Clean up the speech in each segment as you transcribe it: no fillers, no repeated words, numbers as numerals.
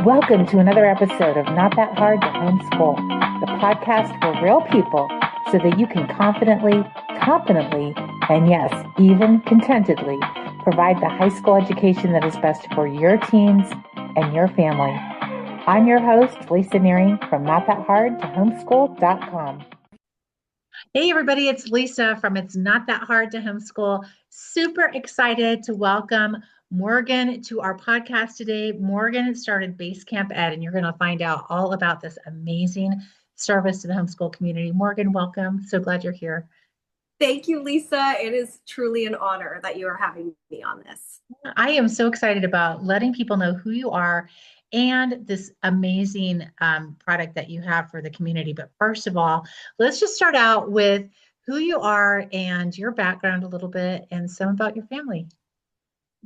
Welcome to another episode of Not That Hard to Homeschool, the podcast for real people so that you can confidently, competently, and yes, even contentedly provide the high school education that is best for your teens and your family. I'm your host, Lisa Neary from NotThatHardToHomeschool.com. Hey everybody, it's Lisa from It's Not That Hard to Homeschool. Super excited to welcome Morgan to our podcast today. Morgan started BaseCampEd, and you're going to find out all about this amazing service to the homeschool community. Morgan, welcome. So glad you're here. Thank you, Lisa. It is truly an honor that you are having me on this. I am so excited about letting people know who you are and this amazing product that you have for the community. But first of all, let's just start out with who you are and your background a little bit and some about your family.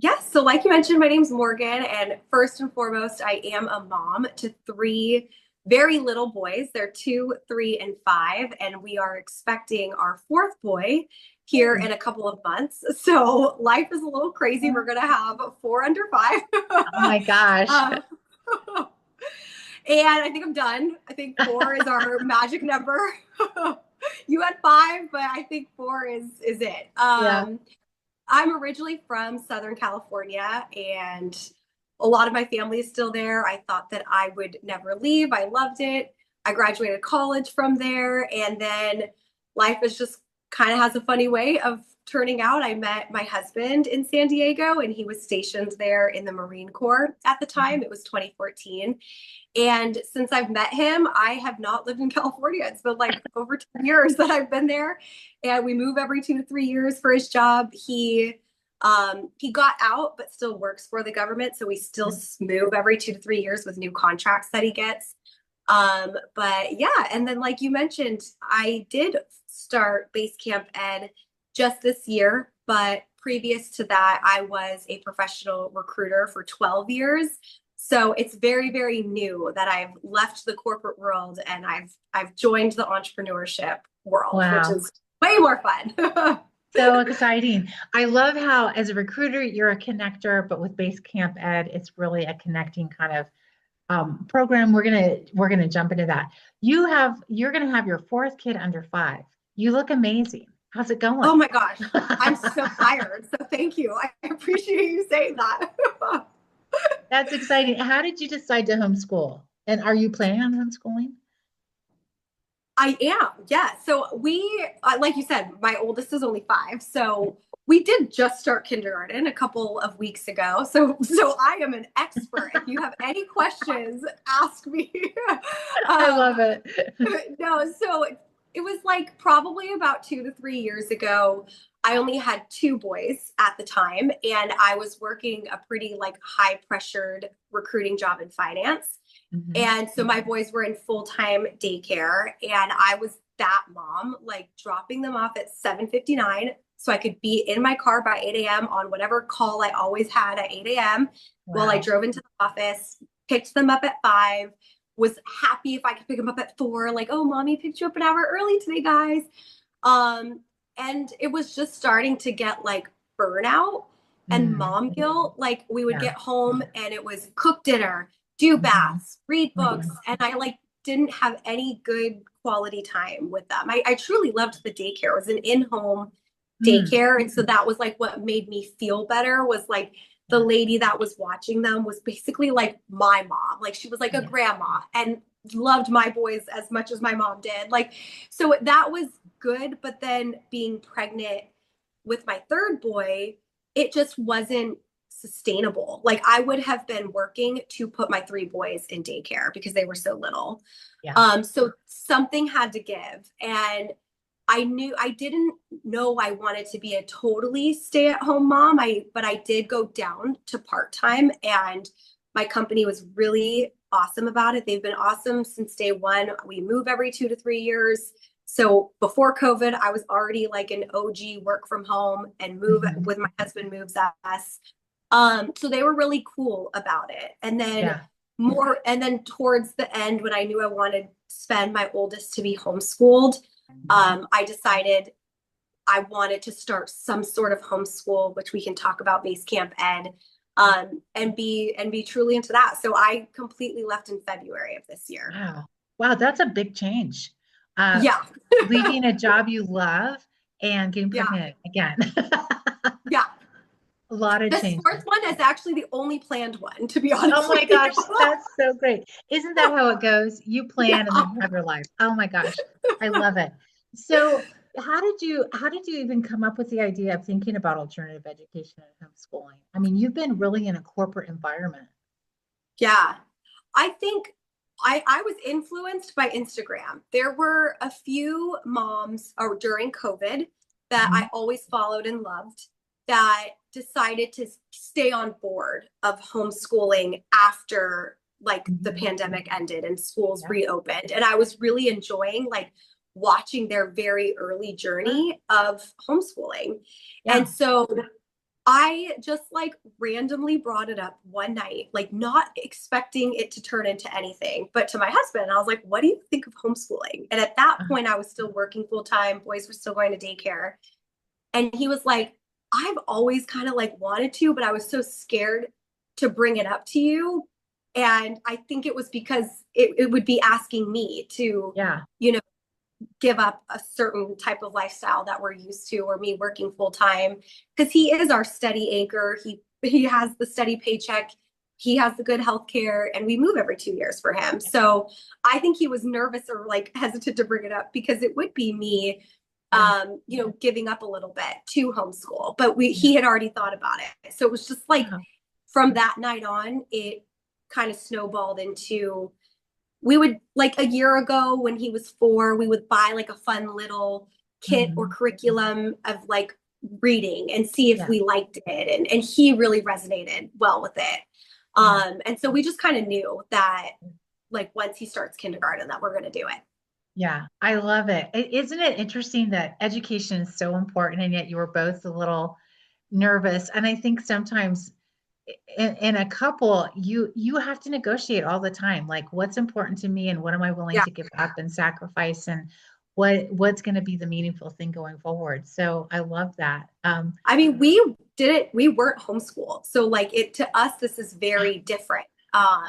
Yes, so like you mentioned, my name's Morgan, and first and foremost, I am a mom to three very little boys. They're 2, 3, and 5, and we are expecting our fourth boy here in a couple of months. So life is a little crazy. We're going to have 4 under 5. Oh my gosh. And I think I'm done. I think 4 is our magic number. You had 5, but I think 4 is it. Yeah. I'm originally from Southern California, and a lot of my family is still there. I thought that I would never leave. I loved it. I graduated college from there, and then life is just kind of has a funny way of turning out. I met my husband in San Diego, and he was stationed there in the Marine Corps at the time. It was 2014. And since I've met him, I have not lived in California. It's been like over 10 years that I've been there. And we move every 2 to 3 years for his job. He got out, but still works for the government. So we still move every 2 to 3 years with new contracts that he gets. But yeah, and then like you mentioned, I did start BaseCampEd just this year, but previous to that, I was a professional recruiter for 12 years. So it's very, very new that I've left the corporate world and I've joined the entrepreneurship world, Wow. which is way more fun. So exciting. I love how as a recruiter, you're a connector, but with BaseCampEd, it's really a connecting kind of program. We're gonna jump into that. You're gonna have your fourth kid under 5. You look amazing. How's it going? Oh my gosh, I'm so tired. So thank you. I appreciate you saying that. That's exciting. How did you decide to homeschool? And are you planning on homeschooling? I am, yeah. So we, like you said, my oldest is only 5. So we did just start kindergarten a couple of weeks ago. So I am an expert. If you have any questions, ask me. I love it. No, so it was like probably about 2 to 3 years ago. I only had 2 boys at the time, and I was working a pretty like high pressured recruiting job in finance. Mhm. And so my boys were in full-time daycare, and I was that mom, like dropping them off at 7:59 so I could be in my car by 8 a.m. on whatever call I always had at 8 a.m. while I Wow. drove into the office, picked them up at 5, was happy if I could pick them up at 4, like, oh, mommy picked you up an hour early today, guys. And it was just starting to get like burnout and mom guilt. Like we would Yeah. get home and it was cook dinner, do baths, read books, and I like didn't have any good quality time with them. I truly loved the daycare. It was an in-home daycare. And so that was like what made me feel better was like the lady that was watching them was basically like my mom. Like she was like a grandma and loved my boys as much as my mom did. Like, so that was good. But then being pregnant with my third boy, it just wasn't sustainable. Like I would have been working to put my 3 boys in daycare because they were so little. Yeah. So something had to give. And I didn't know I wanted to be a totally stay-at-home mom. But I did go down to part-time, and my company was really awesome about it. They've been awesome since day one. We move every 2 to 3 years. So before COVID, I was already like an OG work from home and move with my husband moves us. So they were really cool about it. And then towards the end, when I knew I wanted to spend my oldest to be homeschooled, I decided I wanted to start some sort of homeschool, which we can talk about BaseCampEd. and be truly into that. So I completely left in February of this year. Wow. Wow, that's a big change. Yeah. Leaving a job you love and getting Yeah. pregnant again. Yeah. A lot of The change. sports one is actually the only planned one, to be honest Oh my with you. gosh, that's so great. Isn't that how it goes? You Yeah. plan and then you have your life. Oh my gosh, I love it. So, how did you even come up with the idea of thinking about alternative education and homeschooling? I mean, you've been really in a corporate environment. Yeah. I think I was influenced by Instagram. There were a few moms or during COVID that Mhm. I always followed and loved that decided to stay on board of homeschooling after like the Mhm. pandemic ended and schools Yeah. reopened. And I was really enjoying like watching their very early Sure. journey of homeschooling. And Yeah. so I just like randomly brought it up one night, like not expecting it to turn into anything, but to my husband, I was like, what do you think of homeschooling? And at that Uh, point, I was still working full time. Boys were still going to daycare. And he was like, I've always kind of like wanted to, but I was so scared to bring it up to you. And I think it was because it would be asking me to, yeah. you know, give up a certain type of lifestyle that we're used to, or me working full time, because he is our steady anchor. He has the steady paycheck, he has the good health care, and we move every 2 years for him. So I think he was nervous or like hesitant to bring it up because it would be me Yeah. giving up a little bit to homeschool. But we Yeah. he had already thought about it. So it was just like Wow. from that night on, it kind of snowballed into we would like a year ago when he was 4, we would buy like a fun little kit or Mhm. curriculum of like reading and see if Yeah. we liked it. And he really resonated well with it. Yeah. And so we just kind of knew that like once he starts kindergarten that we're going to do it. Yeah, I love it. Isn't it interesting that education is so important and yet you were both a little nervous? And I think sometimes in a couple, you have to negotiate all the time. Like what's important to me and what am I willing Yeah. to give up and sacrifice and what's going to be the meaningful thing going forward. So I love that. I mean, we weren't homeschooled. So like it to us, this is very different.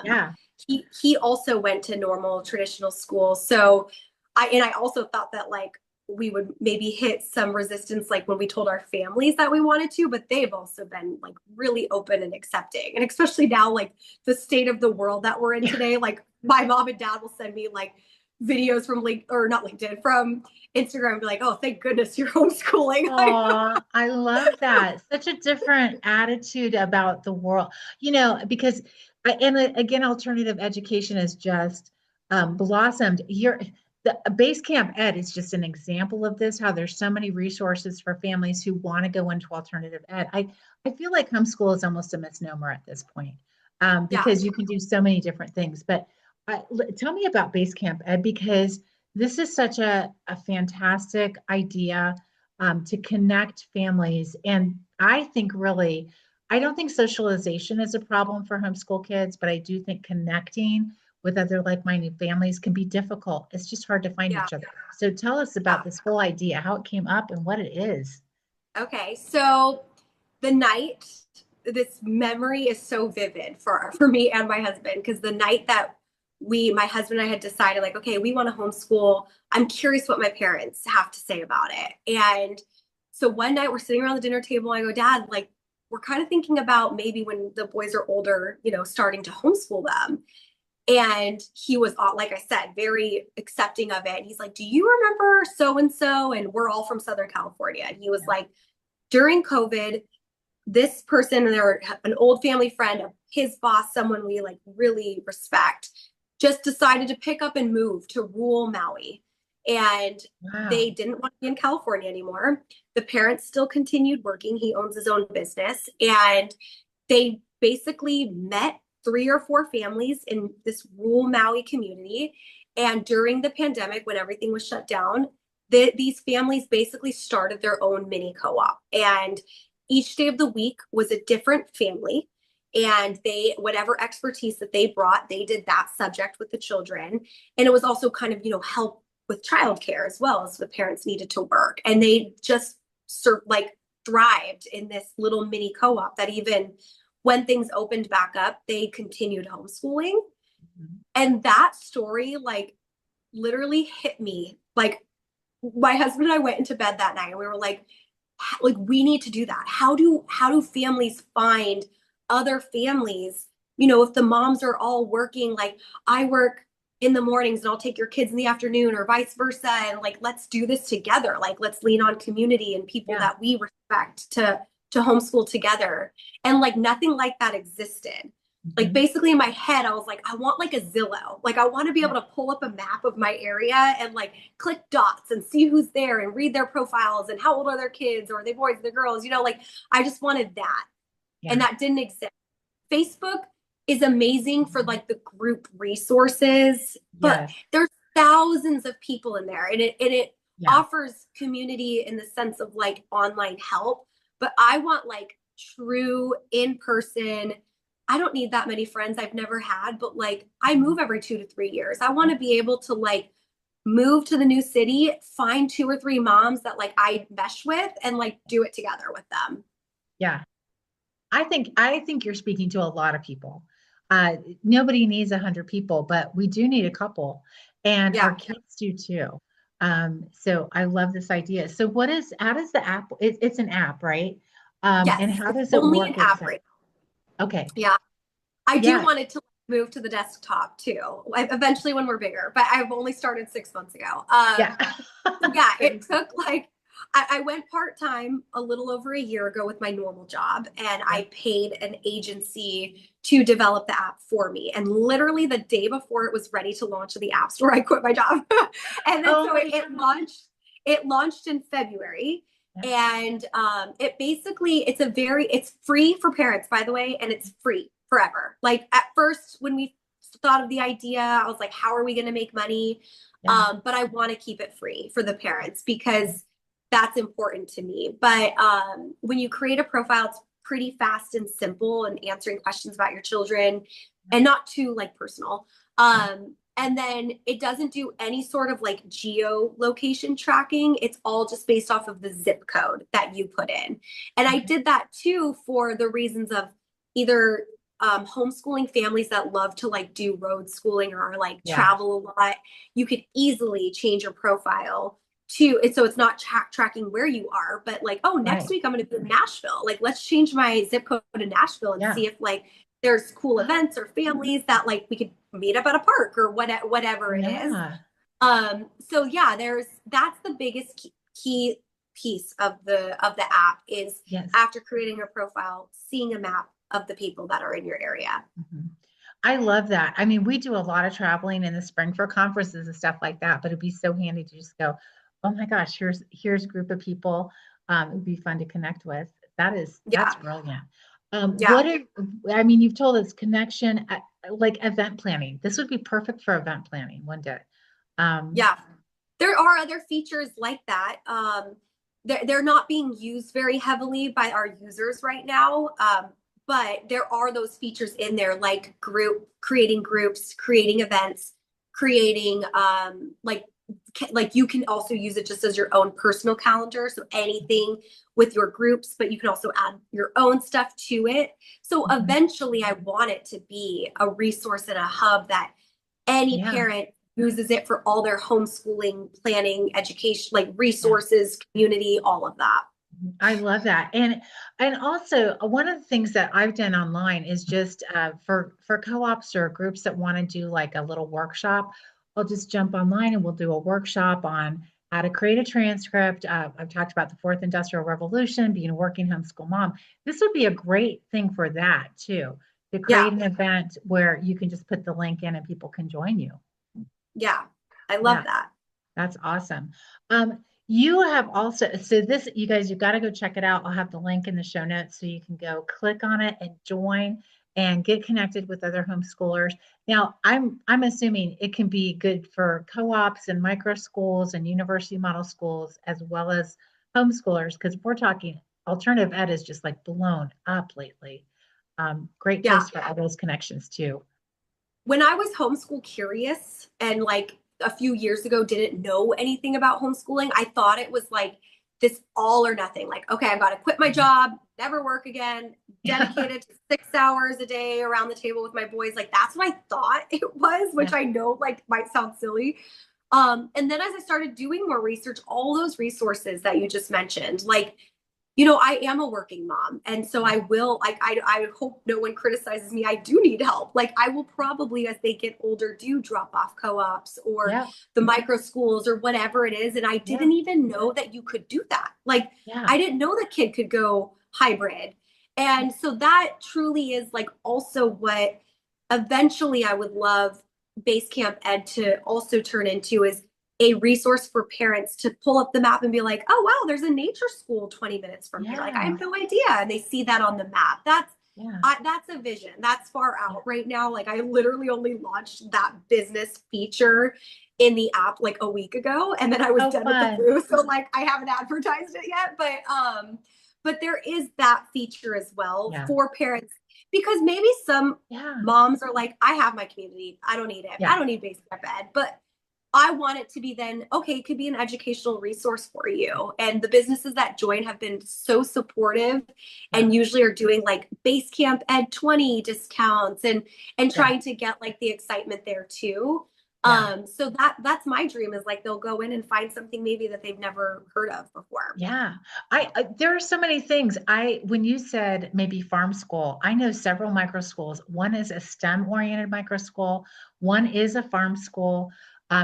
Yeah. He also went to normal traditional school. So I also thought that like we would maybe hit some resistance like when we told our families that we wanted to, but they've also been like really open and accepting. And especially now, like the state of the world that we're in today, like my mom and dad will send me like videos from not LinkedIn, from Instagram and be like, oh, thank goodness you're homeschooling. Oh, I love that. Such a different attitude about the world, because again, alternative education has just blossomed. The Base Camp Ed is just an example of this, how there's so many resources for families who want to go into alternative ed. I feel like homeschool is almost a misnomer at this point, Yeah. because you can do so many different things. But tell me about Base Camp Ed, because this is such a fantastic idea to connect families. And I think really, I don't think socialization is a problem for homeschool kids, but I do think connecting with other like-minded families can be difficult. It's just hard to find Yeah. each other. So tell us Yeah. about this whole idea, how it came up and what it is. Okay. So the night, this memory is so vivid for me and my husband, because the night that my husband and I had decided, like, okay, we want to homeschool. I'm curious what my parents have to say about it. And so one night we're sitting around the dinner table. I go, Dad, like, we're kind of thinking about maybe when the boys are older, starting to homeschool them. And he was, like I said, very accepting of it. And he's like, do you remember so and so? And we're all from Southern California. And he was Yeah. like, during COVID, this person, and they're an old family friend of his boss, someone we like really respect, just decided to pick up and move to rural Maui. And Wow. they didn't want to be in California anymore. The parents still continued working. He owns his own business. And they basically met 3 or 4 families in this rural Maui community. And during the pandemic, when everything was shut down, these families basically started their own mini co-op. And each day of the week was a different family. And whatever expertise that they brought, they did that subject with the children. And it was also kind of, help with childcare as well, as the parents needed to work. And they just thrived in this little mini co-op that even when things opened back up, they continued homeschooling. Mhm. And that story, like, literally hit me. Like, my husband and I went into bed that night and we were like, we need to do that. How do families find other families? You know, if the moms are all working, like I work in the mornings and I'll take your kids in the afternoon or vice versa. And like, let's do this together. Like, let's lean on community and people Yeah. that we respect to homeschool together. And like nothing like that existed. Like Mhm. basically in my head, I was like, I want like a Zillow. Like I want to be able to pull up a map of my area and like click dots and see who's there and read their profiles and how old are their kids, or are they boys, or they girls, you know, like I just wanted that. Yeah. And that didn't exist. Facebook is amazing for like the group resources, but Yes. there's thousands of people in there, and it Yeah. offers community in the sense of like online help. But I want like true in person. I don't need that many friends I've never had, but like I move every 2 to 3 years. I want to be able to like move to the new city, find 2 or 3 moms that like I mesh with and like do it together with them. Yeah. I think you're speaking to a lot of people. Nobody needs 100 people, but we do need a couple, and our Yeah. kids do too. So I love this idea. So how does the app, it's an app, right? And Yes. how It's does it only an work app exactly? right. Okay. Yeah. I do Yeah. want it to move to the desktop too, eventually when we're bigger, but I've only started 6 months ago. Yeah. So yeah, it took like, I went part-time a little over a year ago with my normal job, and Yeah. I paid an agency to develop the app for me. And literally the day before it was ready to launch in the App Store, I quit my job. And then Oh so my it launched in February. God. And it's free for parents, by the way, and it's free forever. Like at first when we thought of the idea, I was like, how are we going to make money? Yeah. But I want to keep it free for the parents because that's important to me. But when you create a profile, it's pretty fast and simple, and answering questions about your children and not too like personal. And then it doesn't do any sort of like geolocation tracking. It's all just based off of the zip code that you put in. And I did that too for the reasons of either homeschooling families that love to like do road schooling or like Yeah. travel a lot. You could easily change your profile to it, so it's not tracking where you are, but like, oh, next Right. week I'm going to be in Nashville. Like, let's change my zip code to Nashville and Yeah. see if like there's cool events or families that like we could meet up at a park or whatever it is. Yeah. So yeah, that's the biggest key piece of the app is Yes. after creating a profile, seeing a map of the people that are in your area. Mhm. I love that. I mean, we do a lot of traveling in the spring for conferences and stuff like that, but it'd be so handy to just go, oh my gosh, here's a group of people. It'd be fun to connect with. That's Yeah. brilliant. Yeah. I mean, you've told us connection, like event planning. This would be perfect for event planning, wouldn't it? Yeah. There are other features like that. They're not being used very heavily by our users right now. But there are those features in there like creating groups, creating events, creating like you can also use it just as your own personal calendar. So anything with your groups, but you can also add your own stuff to it. So Mhm. eventually I want it to be a resource and a hub that any Yeah. parent uses it for all their homeschooling, planning, education, like Yeah. resources, community, all of that. I love that. And also one of the things that I've done online is just for co-ops or groups that want to do like a little workshop, I'll just jump online and we'll do a workshop on how to create a transcript. I've talked about the fourth industrial revolution, being a working homeschool mom. This would be a great thing for that too, to Yeah. create an event where you can just put the link in and people can join you. Yeah. I love Yeah. that. That's awesome. You have also, so this, you guys, you've got to go check it out. I'll have the link in the show notes so you can go click on it and join and get connected with other homeschoolers. Now, I'm assuming it can be good for co-ops and micro schools and university model schools as well as homeschoolers, because we're talking alternative ed is just like blown up lately. Great Yeah. place for all those connections too. When I was homeschool curious and like a few years ago didn't know anything about homeschooling, I thought it was like this all or nothing, like, okay, I've got to quit my job, never work again, dedicated to 6 hours a day around the table with my boys. Like, that's what I thought it was, which I know like might sound silly. And then as I started doing more research, all those resources that you just mentioned, like, you know, I am a working mom. And so I will, like, I hope no one criticizes me. I do need help. Like, I will probably, as they get older, do drop off co-ops or the micro schools or whatever it is. And I didn't even know that you could do that. Like, I didn't know the kid could go hybrid. And so that truly is like also what eventually I would love BaseCampEd to also turn into, is a resource for parents to pull up the map and be like, oh, wow, there's a nature school 20 minutes from here. Like, I have no idea. And they see that on the map. That's a vision. That's far out right now. Like, I literally only launched that business feature in the app like a week ago. And then I was done with the booth. So like, I haven't advertised it yet, but there is that feature as well for parents, because maybe some moms are like, I have my community. I don't need it. I don't need BaseCampEd, but I want it to be then, okay, it could be an educational resource for you. And the businesses that join have been so supportive and usually are doing like BaseCampEd 20 discounts and trying to get like the excitement there too. So that's my dream, is like, they'll go in and find something maybe that they've never heard of before. Yeah. There are so many things. When you said maybe farm school, I know several micro schools. One is a STEM oriented micro school. One is a farm school.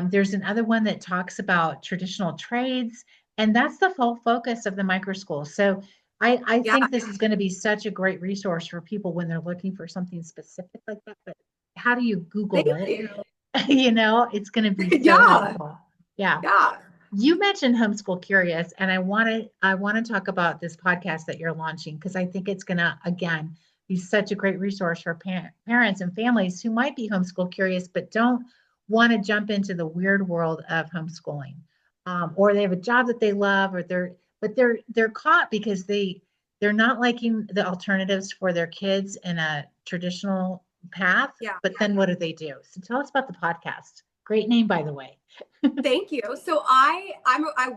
There's another one that talks about traditional trades, and that's the whole focus of the micro school. So I think this is going to be such a great resource for people when they're looking for something specific like that. But how do you Google it? You know, it's going to be so helpful. Yeah. You mentioned homeschool-curious, and I want to talk about this podcast that you're launching, because I think it's going to, again, be such a great resource for parents and families who might be homeschool-curious but don't want to jump into the weird world of homeschooling, or they have a job that they love, or they're caught because they're not liking the alternatives for their kids in a traditional path. But then what do? So tell us about the podcast. Great name, by the way. Thank you. So I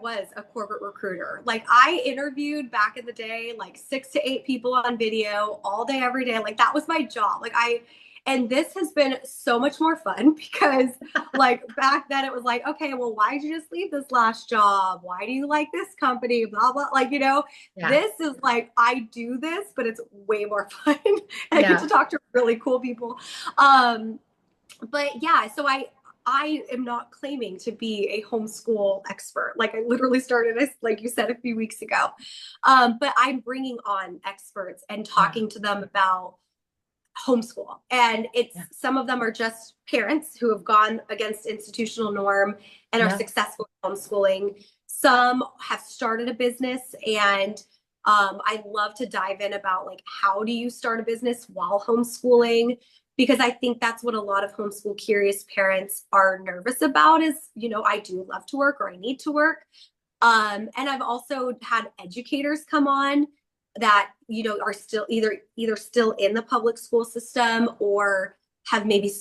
was a corporate recruiter. Like, I interviewed back in the day, like 6 to 8 people on video all day, every day. Like, that was my job. And this has been so much more fun, because like back then it was like, okay, well, why did you just leave this last job? Why do you like this company? Blah, blah. Like, you know, this is like, I do this, but it's way more fun. And I get to talk to really cool people. But yeah, so I am not claiming to be a homeschool expert. Like, I literally started this, like you said, a few weeks ago. But I'm bringing on experts and talking to them about homeschool. And some of them are just parents who have gone against institutional norm and are successful in homeschooling. Some have started a business, and I love to dive in about like, how do you start a business while homeschooling? Because I think that's what a lot of homeschool curious parents are nervous about, is, you know, I do love to work, or I need to work. And I've also had educators come on that, you know, are still either still in the public school system, or have maybe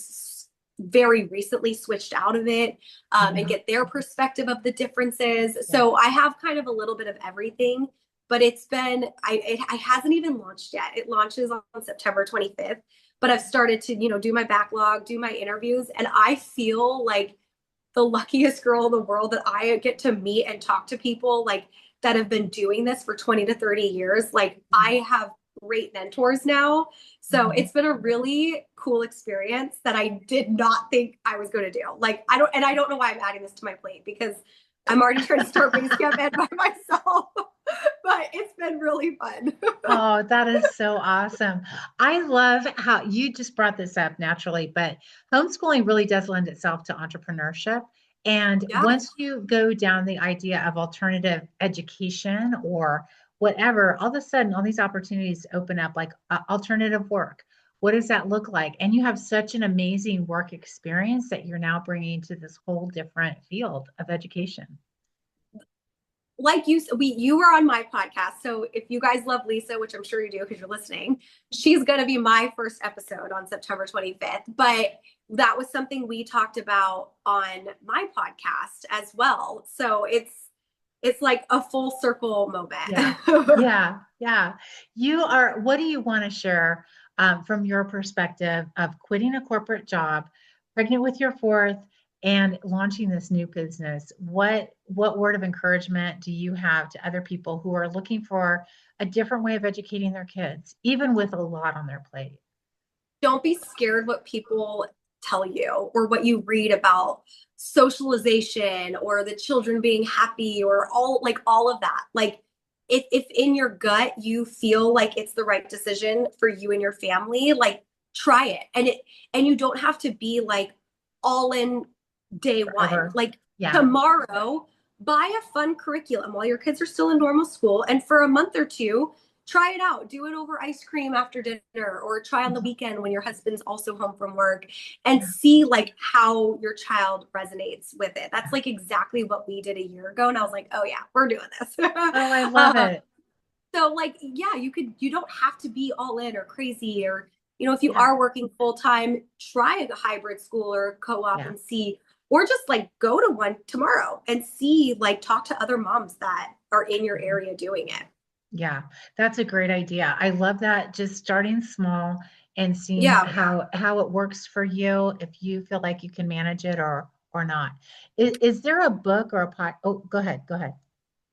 very recently switched out of it, and get their perspective of the differences. So I have kind of a little bit of everything, but it's been, it hasn't even launched yet. It launches on September 25th, but I've started to, you know, do my backlog, do my interviews, and I feel like the luckiest girl in the world that I get to meet and talk to people like that have been doing this for 20 to 30 years. Like, I have great mentors now. So it's been a really cool experience that I did not think I was going to do. Like, I don't know why I'm adding this to my plate, because I'm already trying to start BaseCampEd by myself, but it's been really fun. Oh, that is so awesome. I love how you just brought this up naturally, but homeschooling really does lend itself to entrepreneurship. And once you go down the idea of alternative education or whatever, all of a sudden, all these opportunities open up, like alternative work. What does that look like? And you have such an amazing work experience that you're now bringing to this whole different field of education. Like you were on my podcast. So if you guys love Lisa, which I'm sure you do because you're listening, she's going to be my first episode on September 25th. But that was something we talked about on my podcast as well. So it's like a full circle Yeah. moment. Yeah. Yeah. What do you want to share from your perspective of quitting a corporate job, pregnant with your fourth, and launching this new business? What word of encouragement do you have to other people who are looking for a different way of educating their kids, even with a lot on their plate? Don't be scared what people tell you or what you read about socialization or the children being happy or all of that. Like if in your gut you feel like it's the right decision for you and your family, like try it. And you don't have to be like all in day one. Forever. Like Yeah. tomorrow, buy a fun curriculum while your kids are still in normal school. And for a month or two, try it out. Do it over ice cream after dinner or try on the weekend when your husband's also home from work and Yeah. see like how your child resonates with it. That's like exactly what we did a year ago. And I was like, oh yeah, we're doing this. Oh, I love it. So like, yeah, you don't have to be all in or crazy or, if you Yeah. are working full time, try a hybrid school or co-op Yeah. and see, or just like go to one tomorrow and see, like talk to other moms that are in your Mhm. area doing it. Yeah, that's a great idea. I love that. Just starting small and seeing Yeah. how it works for you, if you feel like you can manage it or not. Is there a book or a pod? Oh, go ahead. Go ahead.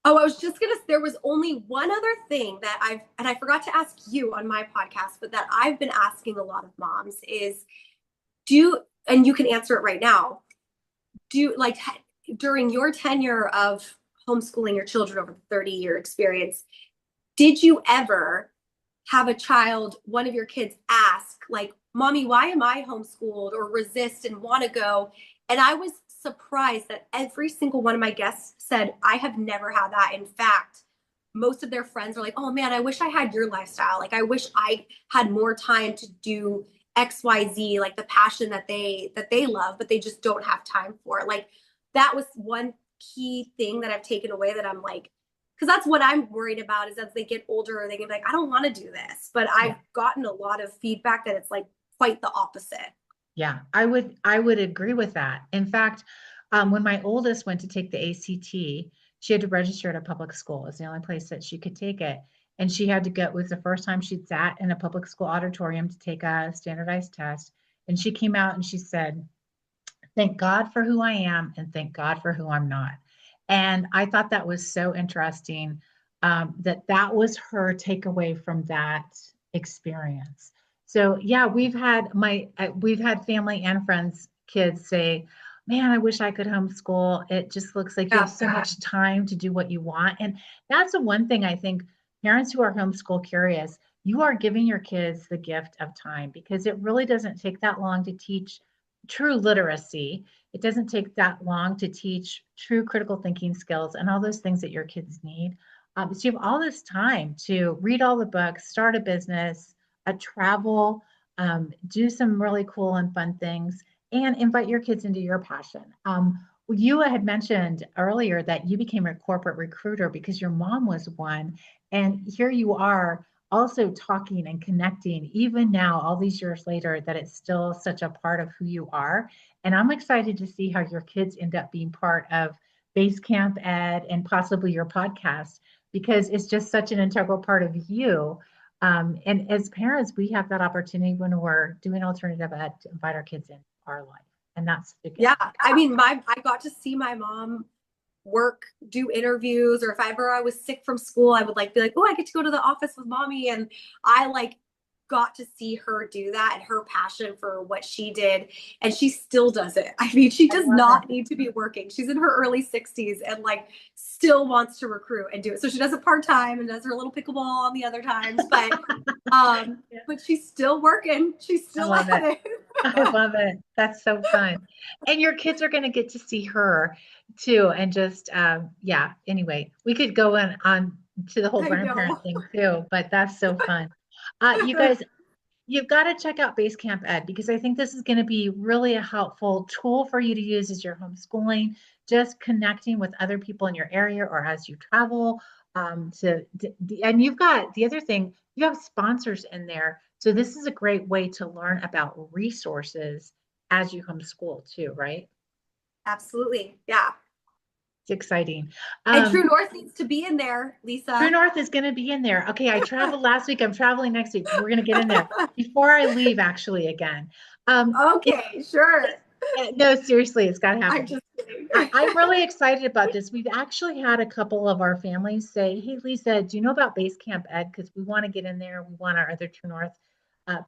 Oh, I was just gonna, there was only one other thing that and I forgot to ask you on my podcast, but that I've been asking a lot of moms is and you can answer it right now, like during your tenure of homeschooling your children over the 30-year experience, did you ever have a child, one of your kids ask, like, Mommy, why am I homeschooled, or resist and want to go? And I was surprised that every single one of my guests said, I have never had that. In fact, most of their friends are like, oh man, I wish I had your lifestyle. Like, I wish I had more time to do XYZ, like the passion that they love, but they just don't have time for it. Like, that was one key thing that I've taken away, that I'm like, because that's what I'm worried about, is as they get older, they can be like, I don't want to do this. But I've Yeah. gotten a lot of feedback that it's like quite the opposite. Yeah, I would agree with that. In fact, when my oldest went to take the ACT, she had to register at a public school. It's the only place that she could take it. And she had to go, it was the first time she'd sat in a public school auditorium to take a standardized test. And she came out and she said, thank God for who I am and thank God for who I'm not. And I thought that was so interesting, that that was her takeaway from that experience. So yeah, we've had family and friends, kids say, man, I wish I could homeschool. It just looks like you have Yeah. so much time to do what you want. And that's the one thing I think parents who are homeschool curious, you are giving your kids the gift of time, because it really doesn't take that long to teach true literacy. It doesn't take that long to teach true critical thinking skills and all those things that your kids need. So you have all this time to read all the books, start a business, travel, do some really cool and fun things, and invite your kids into your passion. You had mentioned earlier that you became a corporate recruiter because your mom was one, and here you are also talking and connecting, even now, all these years later, that it's still such a part of who you are. And I'm excited to see how your kids end up being part of BaseCampEd and possibly your podcast, because it's just such an integral part of you. And as parents, we have that opportunity when we're doing alternative ed to invite our kids in our life. And that's the Yeah. gift. I mean, I got to see my mom work, do interviews, or if ever I was sick from school, I would like be like, oh, I get to go to the office with mommy. And I like got to see her do that and her passion for what she did. And she still does it. I mean, she I does love it. not need to be working. She's in her early 60s and like still wants to recruit and do it. So she does it part-time and does her little pickleball on the other times. But Yeah, but she's still working. She's I still love at it. it. I love it. That's so fun. And your kids are going to get to see her too. And just, yeah, anyway, we could go on to the whole I grandparent know. thing too, but that's so fun. You guys, you've got to check out Basecamp Ed, because I think this is going to be really a helpful tool for you to use as you're homeschooling, just connecting with other people in your area or as you travel. And you've got the other thing, you have sponsors in there. So this is a great way to learn about resources as you homeschool too, right? Absolutely. Yeah. It's exciting. And True North needs to be in there, True Lisa. North is going to be in there. Okay, I traveled last week. I'm traveling next week. We're going to get in there before I leave, actually, again. Okay, sure. No, seriously, it's got to happen. I'm just kidding. I'm really excited about this. We've actually had a couple of our families say, "Hey, Lisa, do you know about BaseCampEd? Because we want to get in there. We want our other True North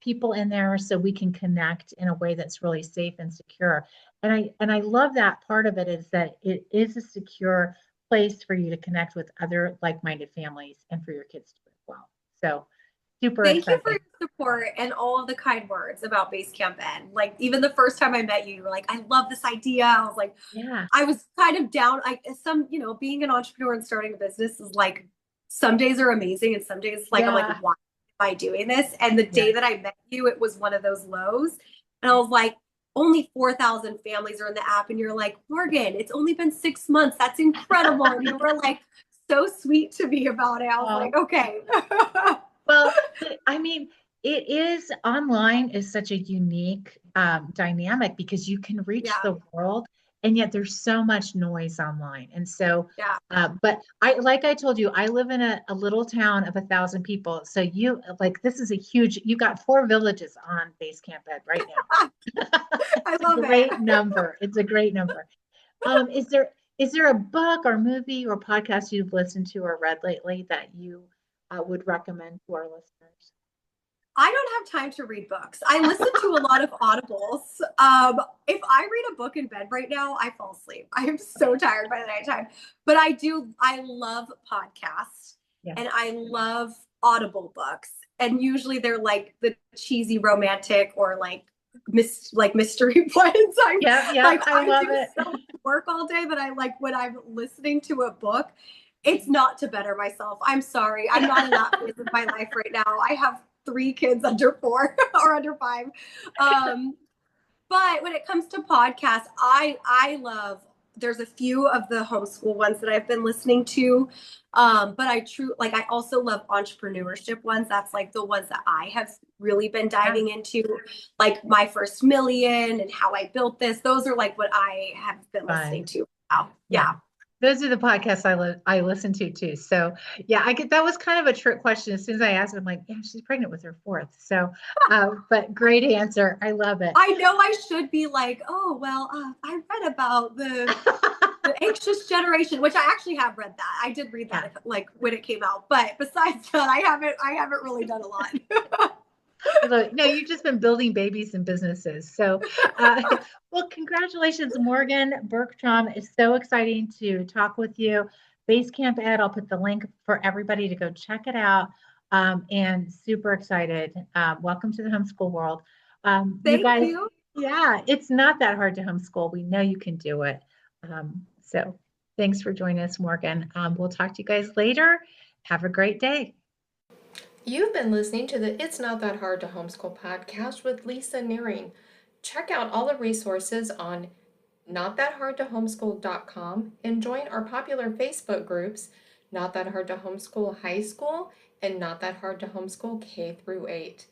people in there so we can connect in a way that's really safe and secure." And I love that part of it is that it is a secure place for you to connect with other like-minded families and for your kids to as well. So super Thank you excited. for your support and all of the kind words about BaseCampEd. Like even the first time I met you, you were like, I love this idea. I was like, Yeah. I was kind of down. Being an entrepreneur and starting a business is like, some days are amazing and some days like, I'm like, why am I doing this? And the day that I met you, it was one of those lows. And I was like, only 4,000 families are in the app. And you're like, Morgan, it's only been 6 months. That's incredible. And you were like, so sweet to me about it. I was like, okay. Well, I mean, it is online is such a unique dynamic because you can reach the world, and yet there's so much noise online. And so, but like I told you, I live in a little town of 1,000 people. So this is you got 4 villages on BaseCampEd right now. I love it. Great number. It's a great number. Is there a book or movie or podcast you've listened to or read lately that you would recommend to our listeners? I don't have time to read books. I listen to a lot of audibles. If I read a book in bed right now, I fall asleep. I am so tired by the nighttime. But I love podcasts and I love audible books. And usually they're like the cheesy romantic or like mystery ones. I love it. So much work all day that I like when I'm listening to a book. It's not to better myself. I'm sorry. I'm not in that phase of my life right now. I have 3 kids under 4 or under 5. But when it comes to podcasts, I love, there's a few of the homeschool ones that I've been listening to. But I also love entrepreneurship ones. That's like the ones that I have really been diving into, like My First Million and How I Built This. Those are like what I have been listening to now. Yeah. Those are the podcasts I listen to too. So that was kind of a trick question. As soon as I asked it, I'm like, yeah, she's pregnant with her 4th. So, but great answer. I love it. I know I should be like, oh, well, I read about the anxious generation, which I actually have read that. I did read that like when it came out. But besides that, I haven't really done a lot. No, you've just been building babies and businesses. So, well, congratulations, Morgan Bergstrom. It's so exciting to talk with you. BaseCampEd, I'll put the link for everybody to go check it out. And super excited. Welcome to the homeschool world. Thank you. Yeah, it's not that hard to homeschool. We know you can do it. So thanks for joining us, Morgan. We'll talk to you guys later. Have a great day. You've been listening to the It's Not That Hard to Homeschool podcast with Lisa Nearing. Check out all the resources on notthathardtohomeschool.com and join our popular Facebook groups, Not That Hard to Homeschool High School and Not That Hard to Homeschool K through 8.